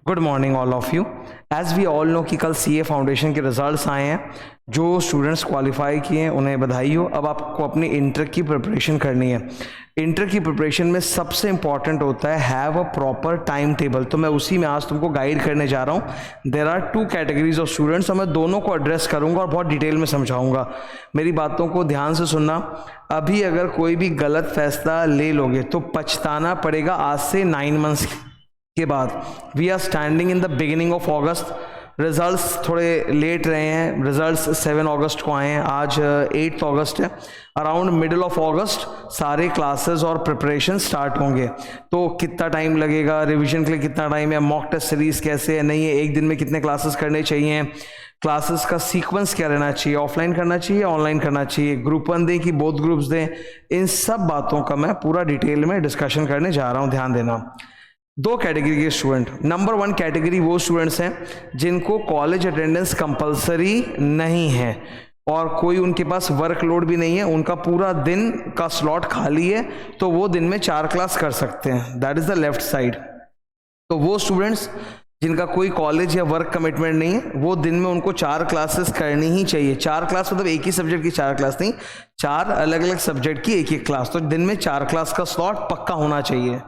Good morning all of you. As we all know कि कल CA foundation के results आए हैं। जो स्टूडेंट्स क्वालिफाई किए हैं उन्हें बधाई हो। अब आपको अपनी इंटर की प्रिपरेशन करनी है। इंटर की प्रिपरेशन में सबसे इंपॉर्टेंट होता है have a proper time table. तो मैं उसी में आज तुमको गाइड करने जा रहा हूँ। There are two categories of students और मैं दोनों को एड्रेस करूँगा और बहुत डिटेल में समझाऊंगा। मेरी बातों को ध्यान से सुनना। अभी अगर कोई भी गलत फैसला ले लोगे तो पछताना पड़ेगा आज से 9 मंथ्स के बाद। We are standing in the beginning of August. Results थोड़े लेट रहे हैं। रिजल्ट्स 7 अगस्त को आए हैं, आज 8 अगस्त है। अराउंड मिडिल ऑफ अगस्त सारे क्लासेस और प्रिपरेशन स्टार्ट होंगे। तो कितना टाइम लगेगा, रिवीजन के लिए कितना टाइम है, मॉक टेस्ट सीरीज कैसे है, नहीं है, एक दिन में कितने क्लासेस करने चाहिए, क्लासेस का सीक्वेंस क्या रहना चाहिए, ऑफलाइन करना चाहिए, ऑनलाइन करना चाहिए, ग्रुप 1 दें कि बोथ ग्रुप्स दें, इन सब बातों का मैं पूरा डिटेल में डिस्कशन करने जा रहा हूँ। ध्यान देना। दो कैटेगरी के स्टूडेंट। नंबर 1 कैटेगरी वो स्टूडेंट्स हैं जिनको कॉलेज अटेंडेंस कंपलसरी नहीं है और कोई उनके पास वर्कलोड भी नहीं है, उनका पूरा दिन का स्लॉट खाली है, तो वो दिन में 4 क्लास कर सकते हैं। That is the left side. तो वो स्टूडेंट्स जिनका कोई कॉलेज या वर्क कमिटमेंट नहीं है, वो दिन में उनको 4 क्लासेस करनी ही चाहिए। 4 क्लास मतलब एक ही सब्जेक्ट की 4 क्लास नहीं, 4 अलग अलग सब्जेक्ट की एक क्लास। तो दिन में 4 क्लास का स्लॉट पक्का होना चाहिए।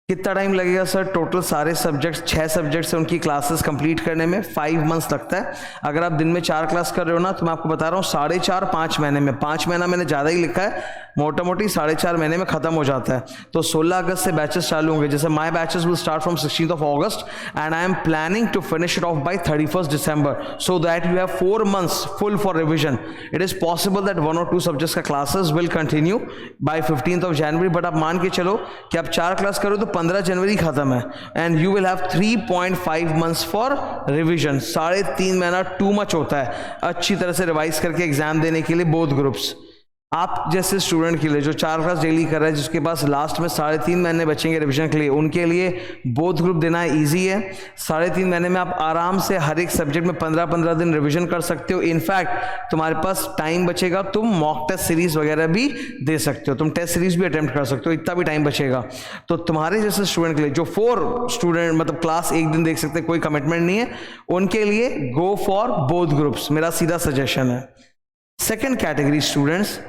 कितना टाइम लगेगा सर? टोटल सारे सब्जेक्ट्स 6 सब्जेक्ट से उनकी क्लासेस कंप्लीट करने में 5 मंथ्स लगता है। अगर आप दिन में 4 क्लास कर रहे हो ना, तो मैं आपको बता रहा हूँ 4.5 5 महीने में, 5 महीना मैंने ज़्यादा ही लिखा है, मोटा मोटी 4.5 महीने में खत्म हो जाता है। तो 16 अगस्त से बैचेस चालू होंगे। जैसे my batches will start from 16th of August and I am planning to finish it off by 31st December so that you have 4 months full for revision. It is possible that 1 or 2 subjects का classes will continue by 15th of January, but आप मान के चलो कि आप 4 class करो तो 15 जनवरी खत्म है and you will have 3.5 months for revision. 3.5 महीना टू मच होता है अच्छी तरह से रिवाइज करके एग्जाम देने के लिए बोथ ग्रुप्स। आप जैसे स्टूडेंट के लिए जो 4 क्लास डेली कर रहा है, जिसके पास लास्ट में 3.5 महीने बचेंगे रिवीजन के लिए, उनके लिए बोथ ग्रुप देना इजी है। 3.5 महीने में आप आराम से हर एक सब्जेक्ट में 15-15 दिन रिवीजन कर सकते हो। इनफैक्ट तुम्हारे पास टाइम बचेगा, तुम मॉक टेस्ट सीरीज वगैरह भी दे सकते हो, तुम टेस्ट सीरीज भी अटेम्प्ट कर सकते हो, इतना भी टाइम बचेगा। तो तुम्हारे जैसे स्टूडेंट के लिए जो 4 स्टूडेंट मतलब क्लास एक दिन देख सकते हैं, कोई कमिटमेंट नहीं है, उनके लिए गो फॉर बोथ ग्रुप्स, मेरा सीधा सजेशन है। सेकेंड कैटेगरी स्टूडेंट्स,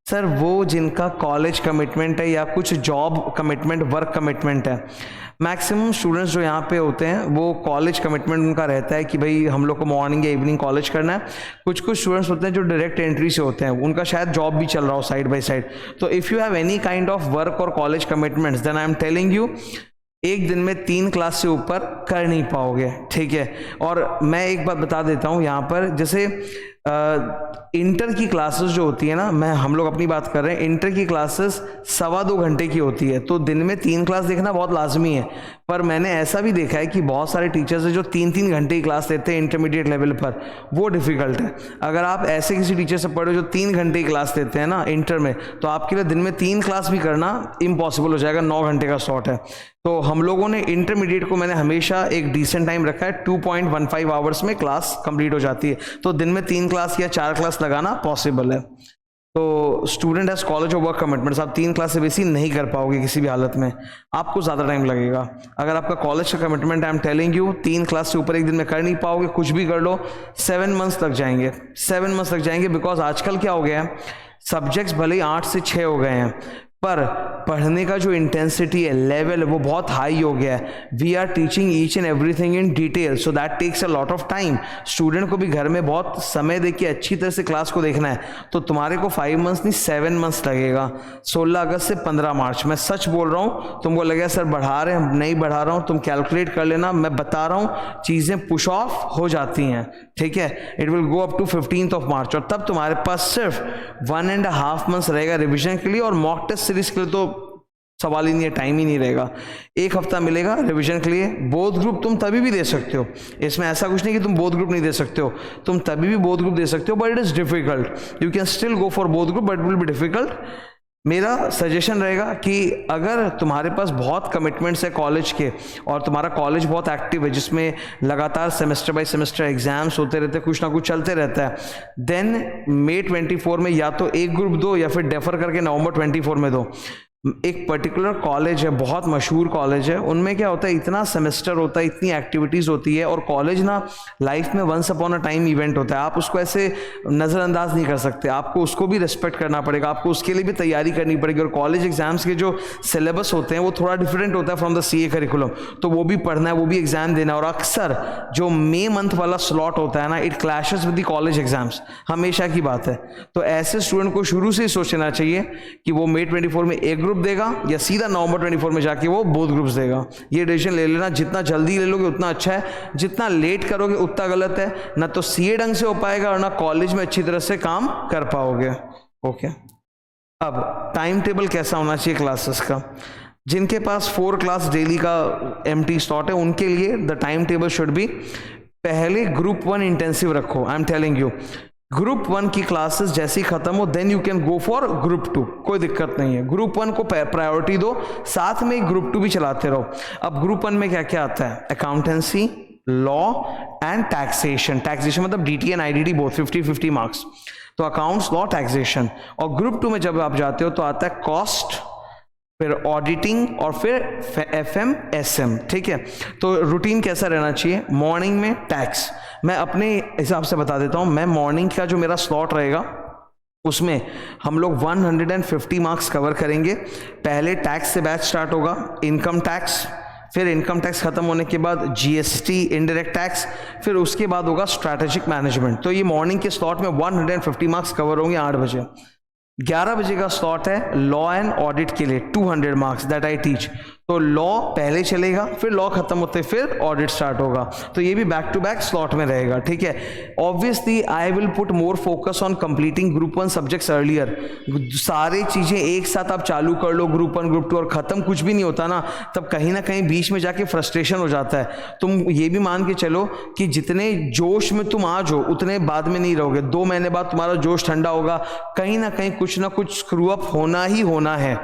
सर वो जिनका कॉलेज कमिटमेंट है या कुछ जॉब कमिटमेंट, वर्क कमिटमेंट है। मैक्सिमम स्टूडेंट्स जो यहाँ पे होते हैं वो कॉलेज कमिटमेंट उनका रहता है कि भाई हम लोग को मॉर्निंग या इवनिंग कॉलेज करना है। कुछ स्टूडेंट्स होते हैं जो डायरेक्ट एंट्री से होते हैं, उनका शायद जॉब भी चल रहा हो साइड बाय साइड। तो if you have any kind of work और college commitments, then I am telling you एक दिन में 3 क्लास से ऊपर कर नहीं पाओगे, ठीक है। और मैं एक बात बता देता हूँ यहाँ पर, जैसे इंटर की क्लासेस जो होती है ना, हम लोग अपनी बात कर रहे हैं, इंटर की क्लासेस 2.25 घंटे की होती है, तो दिन में 3 क्लास देखना बहुत लाजमी है। पर मैंने ऐसा भी देखा है कि बहुत सारे टीचर्स हैं जो 3-3 घंटे की क्लास लेते हैं इंटरमीडिएट लेवल पर, वो डिफिकल्ट है। अगर आप ऐसे किसी टीचर से पढ़ो जो 3 घंटे की क्लास लेते हैं ना इंटर में, तो आपके लिए दिन में 3 क्लास भी करना इम्पॉसिबल हो जाएगा। 9 घंटे का शॉर्ट है। तो हम लोगों ने इंटरमीडिएट को मैंने हमेशा एक डिसेंट टाइम रखा है, 2.15 आवर्स में क्लास कंप्लीट हो जाती है। तो दिन में 3 क्लास या 4 क्लास लगाना पॉसिबल है। तो स्टूडेंट हैज कॉलेज और वर्क कमिटमेंट्स, आप 3 क्लास से बेसी नहीं कर पाओगे किसी भी हालत में, आपको ज़्यादा टाइम लगेगा। अगर आपका कॉलेज का commitment, I am telling you, 3 class से ऊपर एक दिन में कर नहीं पाओगे, कुछ भी कर लो, 7 मंथ्स लग जाएंगे। 7 मंथ्स लग जाएंगे बिकॉज आजकल क्या हो गया है, सब्जेक्ट्स भले ही 8 से 6 हो गए हैं, पर पढ़ने का जो इंटेंसिटी है, लेवल, वो बहुत हाई हो गया है। We are teaching each and everything in detail, so that takes a lot of time. Student को भी घर में बहुत समय देके अच्छी तरह से क्लास को देखना है, तो तुम्हारे को 5 मंथ्स नहीं 7 मंथ्स लगेगा। 16 अगस्त से 15 मार्च, मैं सच बोल रहा हूँ। तुमको लगेगा सर बढ़ा रहे हैं, नहीं बढ़ा रहा हूँ, तुम कैलकुलेट कर लेना, मैं बता रहा हूँ चीज़ें पुश ऑफ हो जाती हैं, ठीक है। It will go up to 15th of March और तब तुम्हारे पास सिर्फ 1.5 मंथ्स रहेगा रिविजन के लिए, और मॉक टेस्ट सीरीज के लिए तो सवाल ही नहीं है, टाइम ही नहीं रहेगा। 1 हफ्ता मिलेगा रिवीजन के लिए। बोथ ग्रुप तुम तभी भी दे सकते हो, इसमें ऐसा कुछ नहीं कि तुम बोथ ग्रुप नहीं दे सकते हो, तुम तभी भी बोथ ग्रुप दे सकते हो, but it is difficult. You can still go for both group but it will be difficult. मेरा सजेशन रहेगा कि अगर तुम्हारे पास बहुत कमिटमेंट्स है कॉलेज के और तुम्हारा कॉलेज बहुत एक्टिव है, जिसमें लगातार सेमेस्टर बाय सेमेस्टर एग्जाम्स होते रहते हैं, कुछ ना कुछ चलते रहता है, देन May 24 में या तो एक ग्रुप दो या फिर डेफर करके November 24 में दो। एक पर्टिकुलर कॉलेज है, बहुत मशहूर कॉलेज है, उनमें क्या होता है, इतना सेमेस्टर होता है, इतनी एक्टिविटीज़ होती है, और कॉलेज ना लाइफ में once upon a time event होता है, आप उसको ऐसे नज़रअंदाज नहीं कर सकते, आपको उसको भी रिस्पेक्ट करना पड़ेगा, आपको उसके लिए भी तैयारी करनी पड़ेगी। और कॉलेज एग्जाम्स के जो सिलेबस होते हैं वो थोड़ा डिफरेंट होता है फ्रॉम द सीए करिकुलम, तो वो भी पढ़ना है, वो भी एग्जाम देना है। और अक्सर जो मई मंथ वाला स्लॉट होता है ना, it clashes with the college exams, हमेशा की बात है। तो ऐसे स्टूडेंट को शुरू से ही सोचना चाहिए कि वो मई 24 में एक ग्रुप देगा या सीधा नवंबर 24 में जाके वो बोथ ग्रुप्स देगा। ये डिसीजन ले लेना, जितना जल्दी ले लोगे उतना अच्छा है, जितना लेट करोगे उतना गलत है। ना तो सीए ढंग से हो पाएगा और ना कॉलेज में अच्छी तरह से काम कर पाओगे। ओके, अब टाइम टेबल कैसा होना चाहिए क्लासेस का। जिनके पास 4 क्लास डेली का एम्प्टी स्लॉट है उनके लिए the time table should be, पहले ग्रुप 1 इंटेंसिव रखो। I am telling you, group 1 की क्लासेस जैसे ही खत्म हो then you can go for group 2, कोई दिक्कत नहीं है। ग्रुप 1 को प्रायोरिटी दो, साथ में ग्रुप 2 भी चलाते रहो। अब ग्रुप 1 में क्या क्या आता है, accountancy, law and taxation. Taxation मतलब DT and IDT both 50-50 marks, तो अकाउंट्स, लॉ, टैक्सेशन। और ग्रुप 2 में जब आप जाते हो तो आता है कॉस्ट, फिर ऑडिटिंग और फिर एफएम एसएम। ठीक है, तो रूटीन कैसा रहना चाहिए, मॉर्निंग में टैक्स, मैं अपने हिसाब से बता देता हूं, मैं मॉर्निंग का जो मेरा स्लॉट रहेगा उसमें हम लोग 150 मार्क्स कवर करेंगे। पहले टैक्स से बैच स्टार्ट होगा, इनकम टैक्स, फिर इनकम टैक्स खत्म होने के बाद जीएसटी, इनडायरेक्ट टैक्स, फिर उसके बाद होगा स्ट्रैटेजिक मैनेजमेंट। तो ये मॉर्निंग के स्लॉट में 150 मार्क्स कवर होंगे 8 बजे। 11 बजे का स्लॉट है लॉ एंड ऑडिट के लिए, 200 मार्क्स दैट आई टीच। तो लॉ पहले चलेगा, फिर लॉ खत्म होते फिर ऑडिट स्टार्ट होगा, तो ये भी बैक टू बैक स्लॉट में रहेगा। ठीक है, obviously I will put more focus on completing group 1 subjects earlier. सारी चीजें एक साथ आप चालू कर लो, ग्रुप 1 ग्रुप 2, और खत्म कुछ भी नहीं होता ना, तब कहीं ना कहीं बीच में जाके फ्रस्ट्रेशन हो जाता है। तुम ये भी मान के चलो कि जितने जोश में तुम आज हो उतने बाद में नहीं रहोगे, 2 महीने बाद तुम्हारा जोश ठंडा होगा, कहीं ना कुछ स्क्रू अप होना ही होना है।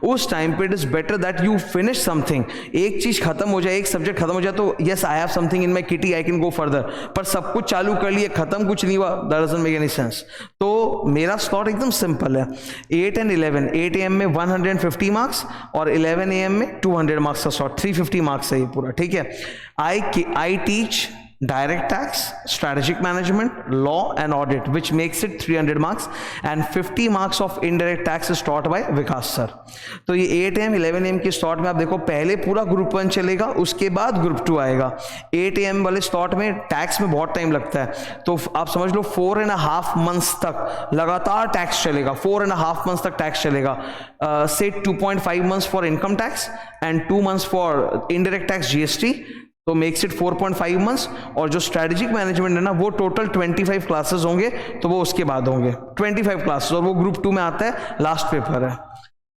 उस टाइम पे it is better that you finish something. एक चीज खत्म हो जाए, एक सब्जेक्ट खत्म हो जाए तो yes I have something in my kitty, I can go further, पर सब कुछ चालू कर लिए खत्म कुछ नहीं हुआ, that doesn't make any sense. तो मेरा स्लॉट एकदम सिंपल है, 8 एंड 11, 8 AM में 150 मार्क्स और 11 AM में 200 मार्क्स का स्लॉट, 350 मार्क्स है ये पूरा। ठीक है, I teach direct tax, strategic management, law and audit, which makes it 300 marks, and 50 marks of indirect tax is taught by Vikas sir. तो ये 8 AM 11 AM की स्लॉट में आप देखो, पहले पूरा ग्रुप 1 चलेगा, उसके बाद ग्रुप 2 आएगा। 8 AM वाले स्लॉट में टैक्स में बहुत टाइम लगता है, तो आप समझ लो 4.5 मंथ्स तक लगातार टैक्स चलेगा, 4.5 मंथ्स तक टैक्स चलेगा। से 2.5 months for income tax and 2 months for indirect tax GST, तो मेक्स इट 4.5 मंथ्स। और जो स्ट्रेटेजिक मैनेजमेंट है ना, वो टोटल 25 क्लासेस होंगे, तो वो उसके बाद होंगे 25 क्लासेस, और वो ग्रुप 2 में आता है, लास्ट पेपर है।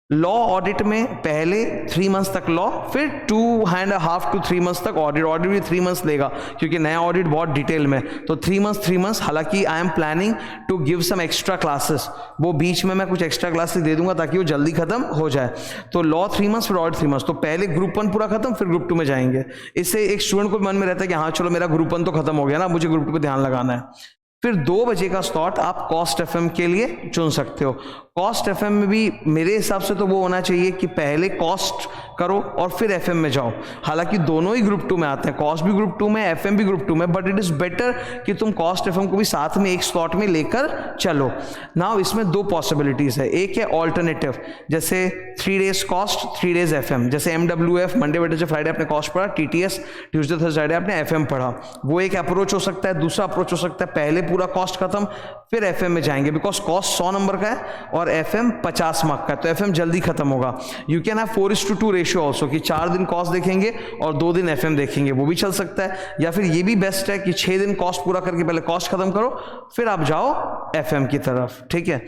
लॉ ऑडिट में पहले 3 मंथ्स तक लॉ, फिर 2.5 to 3 मंथ्स तक ऑडिट। ऑडिट भी 3 मंथ्स लेगा क्योंकि नया ऑडिट बहुत डिटेल में, तो 3 मंथ्स। हालांकि I am planning to give some extra classes, वो बीच में मैं कुछ एक्स्ट्रा क्लासेस दे दूंगा ताकि वो जल्दी खत्म हो जाए। तो लॉ 3 मंथ्स, फिर ऑडिट 3 मंथ्स, तो पहले ग्रुप 1 पूरा खत्म, फिर ग्रुप 2 में जाएंगे। इससे एक स्टूडेंट को मन में रहता है कि हाँ चलो मेरा ग्रुप 1 तो खत्म हो गया ना, मुझे ग्रुप 2 पे ध्यान लगाना है। फिर 2 बजे का स्लॉट आप कॉस्ट एफएम के लिए चुन सकते हो। कॉस्ट एफएम में भी मेरे हिसाब से तो वो होना चाहिए कि पहले कॉस्ट करो और फिर एफएम में जाओ। हालांकि दोनों ही ग्रुप 2 में आते हैं, कॉस्ट भी ग्रुप 2 में, एफएम भी ग्रुप 2 में, बट इट इज बेटर कि तुम कॉस्ट एफएम को भी साथ में एक स्लॉट में लेकर चलो। नाउ इसमें 2 पॉसिबिलिटीज है, एक है ऑल्टरनेटिव, जैसे 3 days कॉस्ट 3 days एफएम, जैसे MWF मंडे वेडनेसडे फ्राइडे आपने कॉस्ट पढ़ा, TTS ट्यूसडे थर्सडे फ्राइडे आपने एफएम पढ़ा, वो एक अप्रोच हो सकता है। दूसरा अप्रोच हो सकता है पहले पूरा कॉस्ट खत्म फिर एफएम में जाएंगे, बिकॉज कॉस्ट 100 नंबर का है और एफएम 50 मार्क का है, तो एफएम जल्दी खत्म होगा। You can have 4:2 ratio also, कि 4 दिन कॉस्ट देखेंगे और 2 दिन एफएम देखेंगे, वो भी चल सकता है। या फिर ये भी बेस्ट है कि 6 दिन कॉस्ट पूरा करके पहले कॉस्ट खत्म करो, फिर आप जाओ एफएम की तरफ। ठीक है,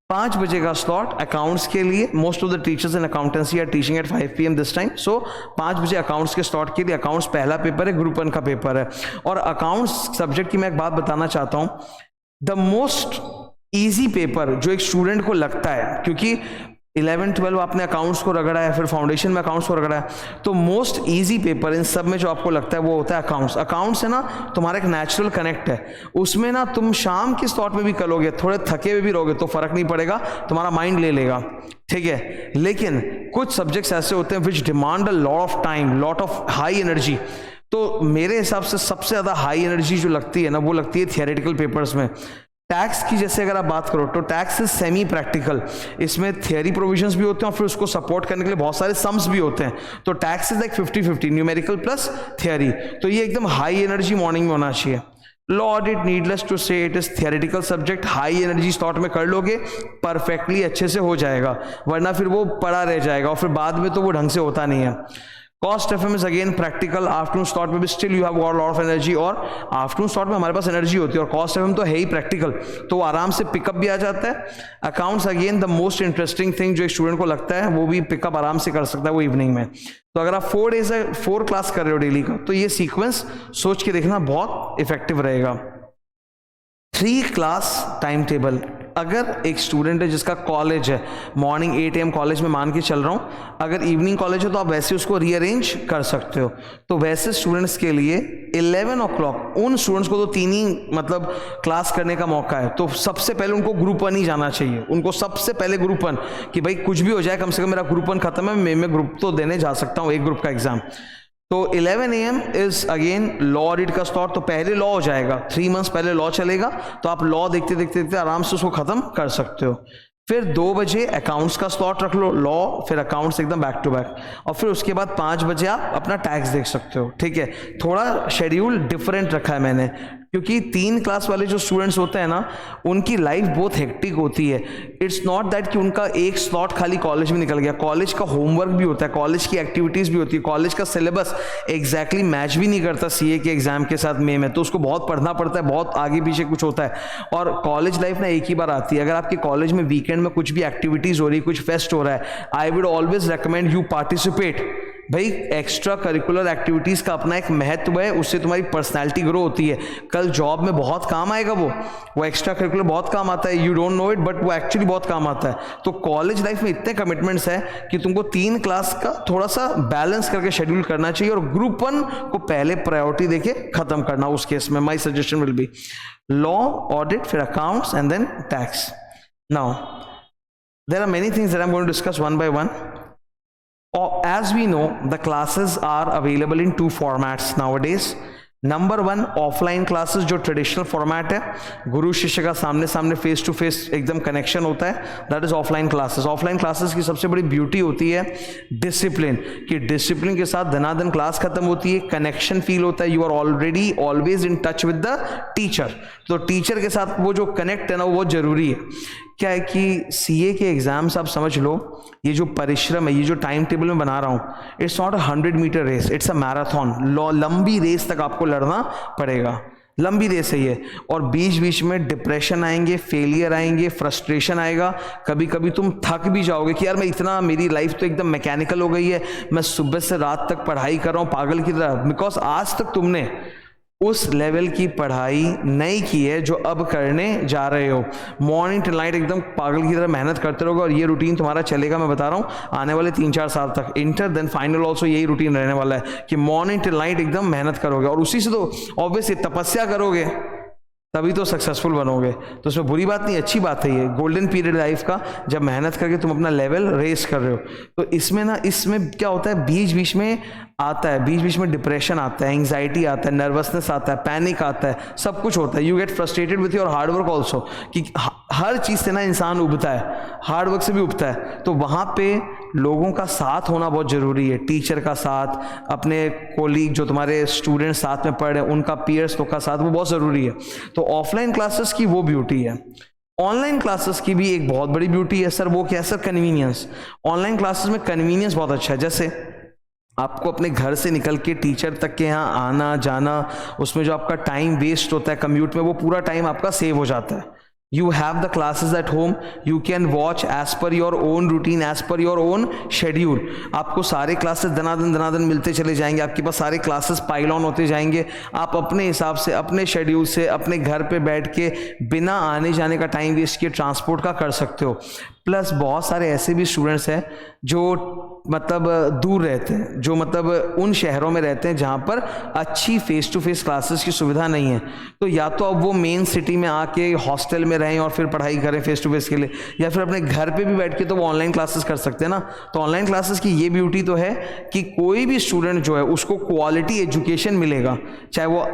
5 बजे का स्लॉट अकाउंट्स के लिए। Most of the teachers in accountancy are teaching at 5 PM this time, so 5 बजे अकाउंट्स के स्लॉट के लिए। अकाउंट्स पहला पेपर है, ग्रुप 1 का पेपर है। और अकाउंट्स सब्जेक्ट की मैं एक बात बताना चाहता हूं, द मोस्ट ईजी पेपर जो एक स्टूडेंट को लगता है, क्योंकि 11-12 आपने अकाउंट्स को रगड़ा है, फिर फाउंडेशन में अकाउंट्स को रगड़ा है, तो मोस्ट इजी पेपर इन सब में जो आपको लगता है वो होता है अकाउंट्स। अकाउंट्स है ना तुम्हारा एक नेचुरल कनेक्ट है, उसमें ना तुम शाम के स्लॉट में भी करोगे, थोड़े थके हुए भी रहोगे तो फर्क नहीं पड़ेगा, तुम्हारा माइंड ले लेगा। ठीक है। लेकिन कुछ सब्जेक्ट्स ऐसे होते हैं which demand a lot of time, lot of high energy. तो मेरे हिसाब से सबसे ज़्यादा हाई एनर्जी जो लगती है ना, वो लगती है थियोरेटिकल पेपर्स में। टैक्स की जैसे अगर आप बात करो तो टैक्स इज सेमी प्रैक्टिकल, इसमें थियरी प्रोविजंस भी होते हैं और फिर उसको सपोर्ट करने के लिए बहुत सारे सम्स भी होते हैं। तो tax is like 50-50 numerical plus theory, तो ये एकदम हाई एनर्जी मॉर्निंग में होना चाहिए। लॉ ऑडिट नीडलेस टू से it is theoretical subject, high energy slot में कर लोगे परफेक्टली अच्छे से हो जाएगा, वरना फिर वो पड़ा रह जाएगा और फिर बाद में तो वो ढंग से होता नहीं है। Cost FM is again practical, afternoon slot में भी still you have got lot of energy, और आफ्टरनून स्लॉट में हमारे पास एनर्जी होती है और कॉस्ट एफएम तो है ही प्रैक्टिकल, तो आराम से पिकअप भी आ जाता है। Accounts again the most interesting thing, जो एक स्टूडेंट को लगता है वो भी पिकअप आराम से कर सकता है वो इवनिंग में। तो अगर आप 4 क्लास कर रहे हो डेली का, तो ये सीक्वेंस सोच के देखना बहुत इफेक्टिव रहेगा। 3 क्लास टाइम टेबल, अगर एक स्टूडेंट है जिसका कॉलेज है, मॉर्निंग 8 AM कॉलेज में मान के चल रहा हूँ, अगर इवनिंग कॉलेज हो तो आप वैसे उसको रीअरेंज कर सकते हो। तो वैसे स्टूडेंट्स के लिए 11 o'clock, उन स्टूडेंट्स को तो 3 ही मतलब क्लास करने का मौका है, तो सबसे पहले उनको ग्रुप 1 ही जाना चाहिए, उनको सबसे पहले ग्रुप 1, कि भाई कुछ भी हो जाए कम से कम मेरा ग्रुप 1 खत्म है, मैं ग्रुप तो देने जा सकता हूँ एक ग्रुप का एग्जाम। तो 11 AM is again law audit का स्लॉट, तो पहले लॉ हो जाएगा, 3 months पहले लॉ चलेगा, तो आप लॉ देखते देखते देखते आराम से उसको खत्म कर सकते हो। फिर 2 बजे अकाउंट्स का स्लॉट रख लो, लॉ फिर अकाउंट्स एकदम बैक टू बैक, और फिर उसके बाद 5 बजे आप अपना टैक्स देख सकते हो। ठीक है, थोड़ा शेड्यूल डिफरेंट रखा है मैंने, क्योंकि 3 क्लास वाले जो स्टूडेंट्स होते हैं ना, उनकी लाइफ बहुत हेक्टिक होती है। इट्स नॉट दैट कि उनका एक स्लॉट खाली कॉलेज में निकल गया, कॉलेज का होमवर्क भी होता है, कॉलेज की एक्टिविटीज़ भी होती है, कॉलेज का सिलेबस एग्जैक्टली मैच भी नहीं करता सीए के एग्जाम के साथ मई में, तो उसको बहुत पढ़ना पड़ता है, बहुत आगे पीछे कुछ होता है। और कॉलेज लाइफ ना एक ही बार आती है, अगर आपके कॉलेज में वीकेंड में कुछ भी एक्टिविटीज़ हो रही है, कुछ फेस्ट हो रहा है, I would always recommend you participate. भाई एक्स्ट्रा करिकुलर एक्टिविटीज़ का अपना एक महत्व है, उससे तुम्हारी पर्सनैलिटी ग्रो होती है, कल जॉब में बहुत काम आएगा वो एक्स्ट्रा करिकुलर बहुत काम आता है, you don't know it but वो एक्चुअली बहुत काम आता है। तो कॉलेज लाइफ में इतने कमिटमेंट्स है कि तुमको 3 क्लास का थोड़ा सा बैलेंस करके शेड्यूल करना चाहिए, और ग्रुप 1 को पहले प्रायोरिटी देके खत्म करना। उस केस में my suggestion will be law, audit, फिर accounts and then tax. Now there are many things that I am going to discuss one by one. As we know, the classes are available in 2 formats nowadays. Number 1 offline classes, जो traditional format है, गुरु शिष्य का सामने सामने face to face एकदम connection होता है, that is offline classes. Offline classes की सबसे बड़ी ब्यूटी होती है डिसिप्लिन, कि डिसिप्लिन के साथ धनाधन क्लास खत्म होती है, कनेक्शन फील होता है, you are already always in touch with the teacher. तो टीचर के साथ वो जो कनेक्ट है ना, वो बहुत जरूरी है। क्या है कि सीए के एग्जाम्स आप समझ लो, ये जो परिश्रम है, ये जो टाइम टेबल में बना रहा हूँ, it's not a 100 metre race, it's a marathon. लंबी रेस तक आपको लड़ना पड़ेगा, लंबी रेस है ये, और बीच बीच में डिप्रेशन आएंगे, फेलियर आएंगे, फ्रस्ट्रेशन आएगा, कभी कभी तुम थक भी जाओगे कि यार मैं इतना, मेरी लाइफ तो एकदम मैकेनिकल हो गई है, मैं सुबह से रात तक पढ़ाई कर रहा हूँ पागल की तरह, बिकॉज आज तक तुमने उस लेवल की पढ़ाई नहीं की है जो अब करने जा रहे हो। मॉर्निंग टू नाइट एकदम पागल की तरह मेहनत करते रहोगे, और ये रूटीन तुम्हारा चलेगा, मैं बता रहा हूँ आने वाले 3-4 साल तक, इंटर देन फाइनल ऑल्सो यही रूटीन रहने वाला है कि मॉर्निंग टू नाइट एकदम मेहनत करोगे, और उसी से तो ऑब्वियसली तपस्या करोगे, तभी तो सक्सेसफुल बनोगे। तो उसमें बुरी बात नहीं, अच्छी बात है, ये गोल्डन पीरियड लाइफ का, जब मेहनत करके तुम अपना लेवल रेस कर रहे हो। तो इसमें ना, इसमें क्या होता है, बीच बीच में आता है, बीच बीच में डिप्रेशन आता है, एंग्जाइटी आता है, नर्वसनेस आता है, पैनिक आता है, सब कुछ होता है। You get frustrated with your hard work also, कि हर चीज़ से ना इंसान उबता है, हार्ड वर्क से भी उबता है। तो वहाँ पे लोगों का साथ होना बहुत ज़रूरी है, टीचर का साथ, अपने कोलीग जो तुम्हारे स्टूडेंट साथ में पढ़ रहे हैं उनका, पीयर्स लोग का साथ, वो बहुत ज़रूरी है। तो ऑफलाइन क्लासेस की वो ब्यूटी है। ऑनलाइन क्लासेस की भी एक बहुत बड़ी ब्यूटी है सर, वो क्या है सर, कन्वीनियंस। ऑनलाइन क्लासेस में कन्वीनियंस बहुत अच्छा है, जैसे आपको अपने घर से निकल के टीचर तक के यहाँ आना जाना, उसमें जो आपका टाइम वेस्ट होता है कम्यूट में, वो पूरा टाइम आपका सेव हो जाता है। You have the classes at home, you can watch as per your own routine, as per your own schedule. आपको सारे क्लासेस दनादन मिलते चले जाएंगे, आपके पास सारे क्लासेस पाइल ऑन होते जाएंगे, आप अपने हिसाब से, अपने शेड्यूल से, अपने घर पे बैठ के बिना आने जाने का टाइम वेस्ट किए ट्रांसपोर्ट का कर सकते हो। प्लस बहुत सारे ऐसे भी स्टूडेंट्स हैं जो मतलब दूर रहते हैं, जो मतलब उन शहरों में रहते हैं जहाँ पर अच्छी फेस टू फेस क्लासेस की सुविधा नहीं है। तो या तो अब वो मेन सिटी में आके हॉस्टल में रहें और फिर पढ़ाई करें फेस टू फेस के लिए, या फिर अपने घर पे भी बैठ के तो वो ऑनलाइन क्लासेस कर सकते हैं ना। तो ऑनलाइन क्लासेस की ये ब्यूटी तो है कि कोई भी स्टूडेंट जो है उसको क्वालिटी एजुकेशन मिलेगा, चाहे वो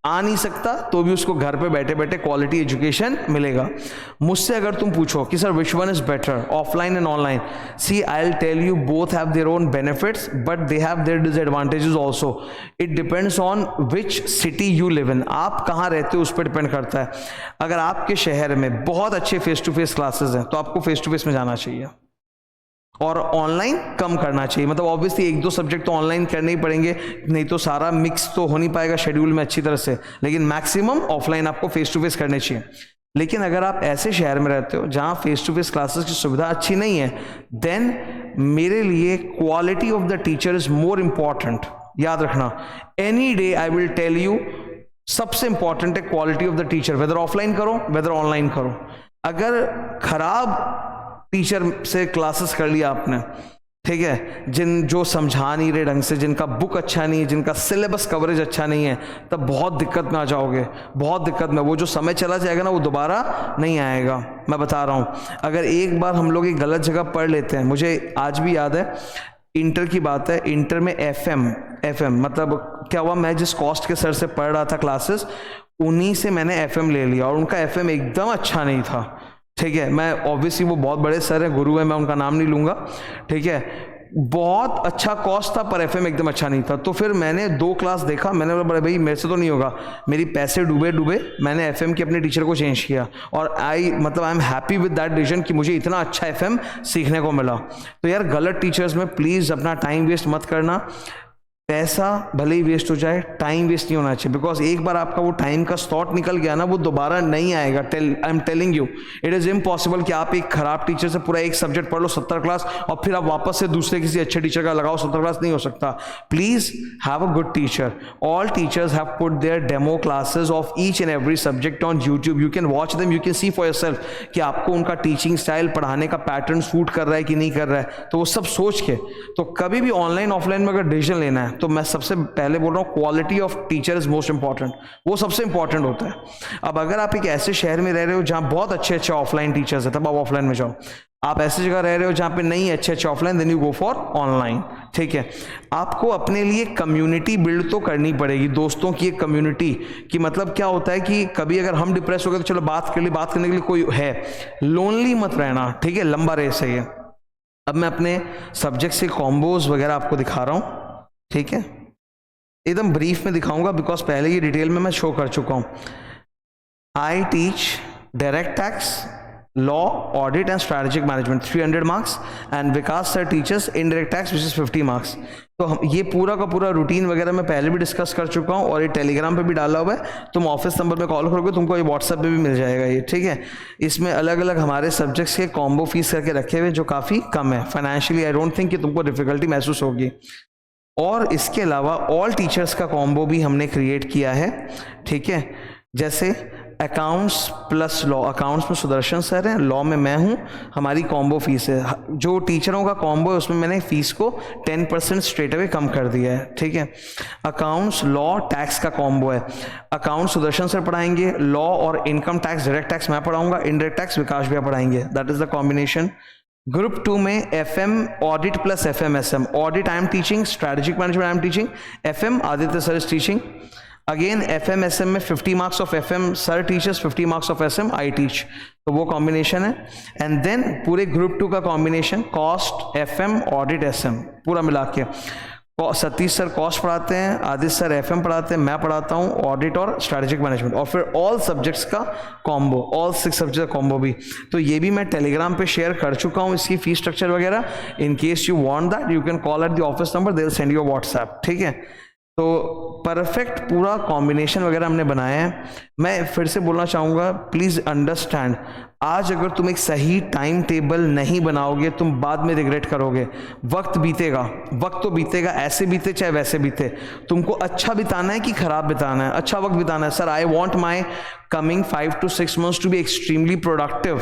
आ नहीं सकता तो भी उसको घर पे बैठे बैठे क्वालिटी एजुकेशन मिलेगा। मुझसे अगर तुम पूछो कि sir which one is better, offline and online, see I will tell you both have their own benefits but they have their disadvantages also. It depends on which city you live in, आप कहाँ रहते हो उस पर depend करता है। अगर आपके शहर में बहुत अच्छे फेस टू फेस क्लासेस हैं तो आपको फेस टू फेस में जाना चाहिए और ऑनलाइन कम करना चाहिए। मतलब ऑब्वियसली एक दो सब्जेक्ट तो ऑनलाइन करने ही पड़ेंगे, नहीं तो सारा मिक्स तो हो नहीं पाएगा शेड्यूल में अच्छी तरह से, लेकिन मैक्सिमम ऑफलाइन आपको फेस टू फेस करने चाहिए। लेकिन अगर आप ऐसे शहर में रहते हो जहां फेस टू फेस क्लासेस की सुविधा अच्छी नहीं है, देन मेरे लिए quality of the teacher is more important. याद रखना, any day I will tell you, सबसे इंपॉर्टेंट है quality of the teacher, whether offline करो वेदर ऑनलाइन करो। अगर खराब टीचर से क्लासेस कर लिया आपने, ठीक है, जो समझा नहीं रहे ढंग से, जिनका बुक अच्छा नहीं है, जिनका सिलेबस कवरेज अच्छा नहीं है, तब बहुत दिक्कत में आ जाओगे, बहुत दिक्कत में। वो जो समय चला जाएगा ना वो दोबारा नहीं आएगा, मैं बता रहा हूँ। अगर एक बार हम लोग एक गलत जगह पढ़ लेते हैं, मुझे आज भी याद है इंटर की बात है, इंटर में एफएम मतलब क्या हुआ, मैं जिस कॉस्ट के सर से पढ़ रहा था क्लासेस, उन्हीं से मैंने एफएम ले लिया और उनका एफएम एकदम अच्छा नहीं था, ठीक है। मैं ऑब्वियसली वो बहुत बड़े सर हैं, गुरु हैं, मैं उनका नाम नहीं लूंगा, ठीक है। बहुत अच्छा कॉस्ट था पर एफएम एकदम अच्छा नहीं था। तो फिर मैंने 2 क्लास देखा, मैंने बोला बड़े भाई मेरे से तो नहीं होगा, मेरी पैसे डूबे, मैंने एफएम के अपने टीचर को चेंज किया और I am happy with that decision कि मुझे इतना अच्छा एफएम सीखने को मिला। तो यार गलत टीचर्स में प्लीज़ अपना टाइम वेस्ट मत करना। पैसा भले ही वेस्ट हो जाए, टाइम वेस्ट नहीं होना चाहिए, बिकॉज एक बार आपका वो टाइम का स्लॉट निकल गया ना, वो दोबारा नहीं आएगा। आई am telling you, it is impossible कि आप एक खराब टीचर से पूरा एक सब्जेक्ट पढ़ लो 70 क्लास और फिर आप वापस से दूसरे किसी अच्छे टीचर का लगाओ 70 क्लास, नहीं हो सकता। Please have a good teacher. All teachers have put their demo classes of each and every subject on YouTube, you can watch them, you can see for yourself कि आपको उनका टीचिंग स्टाइल, पढ़ाने का pattern suit कर रहा है कि नहीं कर रहा है। तो वो सब सोच के, तो कभी भी ऑनलाइन ऑफलाइन में अगर डिसीजन लेना है तो मैं सबसे पहले बोल रहा हूँ quality of teacher is most important, वो सबसे इंपॉर्टेंट होता है। अब अगर आप एक ऐसे शहर में रह रहे हो जहां बहुत अच्छे अच्छे ऑफलाइन टीचर्स है, तब आप ऑफलाइन में जाओ। आप ऐसी जगह रह रहे हो जहां पे नहीं अच्छे अच्छे offline, then you go for online, ठीक है। आपको अपने लिए कम्युनिटी बिल्ड तो करनी पड़ेगी, दोस्तों की एक कम्युनिटी की। मतलब क्या होता है कि कभी अगर हम डिप्रेस हो गए तो चलो बात करने के लिए कोई है, लोनली मत रहना, ठीक है, लंबा रेस है ये। अब मैं अपने सब्जेक्ट से कॉम्बोज वगैरह आपको दिखा रहा हूं, ठीक है, एकदम ब्रीफ में दिखाऊंगा बिकॉज पहले ये डिटेल में मैं शो कर चुका हूं। I teach direct tax, law, audit and strategic management 300 marks, and Vikas sir teachers indirect tax which is 50 marks. तो हम ये पूरा का पूरा रूटीन वगैरह मैं पहले भी डिस्कस कर चुका हूँ और ये टेलीग्राम पे भी डाला हुआ है, तुम ऑफिस नंबर पे कॉल करोगे तुमको ये व्हाट्सएप पे भी मिल जाएगा ये, ठीक है। इसमें अलग अलग हमारे सब्जेक्ट्स के कॉम्बो फीस करके रखे हुए जो काफ़ी कम है फाइनेंशियली, आई डोंट थिंक कि तुमको डिफिकल्टी महसूस होगी। और इसके अलावा ऑल टीचर्स का कॉम्बो भी हमने क्रिएट किया है, ठीक है। जैसे अकाउंट्स प्लस लॉ, अकाउंट्स में सुदर्शन सर हैं, लॉ में मैं हूँ, हमारी कॉम्बो फीस है। जो टीचरों का कॉम्बो है उसमें मैंने फीस को 10% स्ट्रेट अवे कम कर दिया है, ठीक है। अकाउंट्स, लॉ, टैक्स का कॉम्बो है। अकाउंट सुदर्शन सर पढ़ाएंगे, लॉ और इनकम टैक्स, डायरेक्ट टैक्स मैं पढ़ाऊंगा, इनडायरेक्ट टैक्स विकास भैया पढ़ाएंगे, that is the combination. Group 2 में FM audit plus FM SM, audit I am teaching, strategic management I am teaching, FM Aditya sir is teaching. Again FM SM में 50 marks of FM sir teachers, 50 marks of SM I teach, तो वो combination है। And then पूरे group 2 का combination cost, FM, audit, SM पूरा मिला के। Satish sir cost पढ़ाते हैं, आदित्य सर FM पढ़ाते हैं, मैं पढ़ाता हूँ ऑडिट और स्ट्रैटेजिक मैनेजमेंट, और फिर ऑल सब्जेक्ट्स का कॉम्बो, ऑल 6 सब्जेक्ट का कॉम्बो भी। तो ये भी मैं टेलीग्राम पे शेयर कर चुका हूँ इसकी फीस स्ट्रक्चर वगैरह। In case you want that you can call at the office number, they will send you WhatsApp, ठीक है। तो परफेक्ट पूरा कॉम्बिनेशन वगैरह हमने बनाया है। मैं फिर से बोलना चाहूँगा, प्लीज़ अंडरस्टैंड, आज अगर तुम एक सही टाइम टेबल नहीं बनाओगे तुम बाद में रिग्रेट करोगे। वक्त बीतेगा, वक्त तो बीतेगा, ऐसे बीते चाहे वैसे बीते। तुमको अच्छा बिताना है कि खराब बिताना है? अच्छा वक्त बिताना है। Sir I want my coming 5 to 6 months to be extremely productive,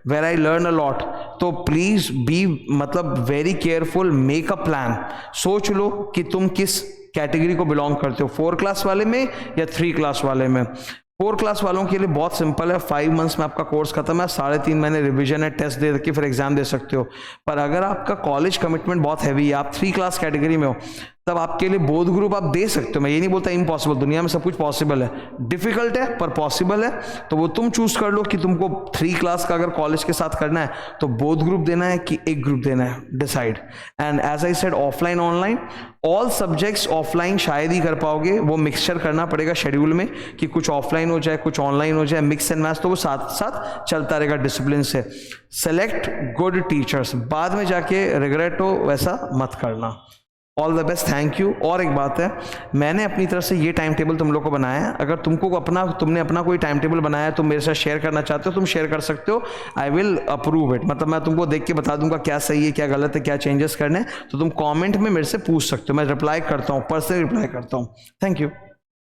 where I learn a lot. तो प्लीज बी मतलब very careful, make a plan. सोच लो कि तुम किस कैटेगरी को बिलोंग करते हो, 4 क्लास वाले में या 3 क्लास वाले में। 4 क्लास वालों के लिए बहुत सिंपल है, 5 मंथ्स में आपका कोर्स खत्म है, 3.5 महीने रिवीजन है, टेस्ट दे के फिर एग्जाम दे सकते हो। पर अगर आपका कॉलेज कमिटमेंट बहुत हैवी है, आप 3 क्लास कैटेगरी में हो, तब आपके लिए बोध ग्रुप आप दे सकते हो। मैं ये नहीं बोलता इम्पॉसिबल, दुनिया में सब कुछ पॉसिबल है, डिफिकल्ट है पर पॉसिबल है। तो वो तुम चूज कर लो कि तुमको 3 क्लास का अगर कॉलेज के साथ करना है तो बोध ग्रुप देना है कि एक ग्रुप देना है, decide. And as I said, offline online, all subjects offline शायद ही कर पाओगे, वो मिक्सचर करना पड़ेगा शेड्यूल में कि कुछ ऑफलाइन हो जाए कुछ ऑनलाइन हो जाए, मिक्स एंड मैच, तो वो साथ साथ चलता रहेगा डिसिप्लिन से। सेलेक्ट गुड टीचर्स, बाद में जाके रिग्रेट हो वैसा मत करना। All the best, thank you. और एक बात है, मैंने अपनी तरफ से ये टाइम टेबल तुम लोग को बनाया है, अगर तुमने अपना कोई टाइम टेबल बनाया है, तुम मेरे साथ शेयर करना चाहते हो, तुम शेयर कर सकते हो। आई विल अप्रूव इट, मतलब मैं तुमको देख के बता दूंगा क्या सही है क्या गलत है, क्या चेंजेस करने हैं, तो तुम कमेंट में मेरे से पूछ सकते हो, मैं रिप्लाई करता हूँ, पर्सनली रिप्लाई करता हूँ। Thank you.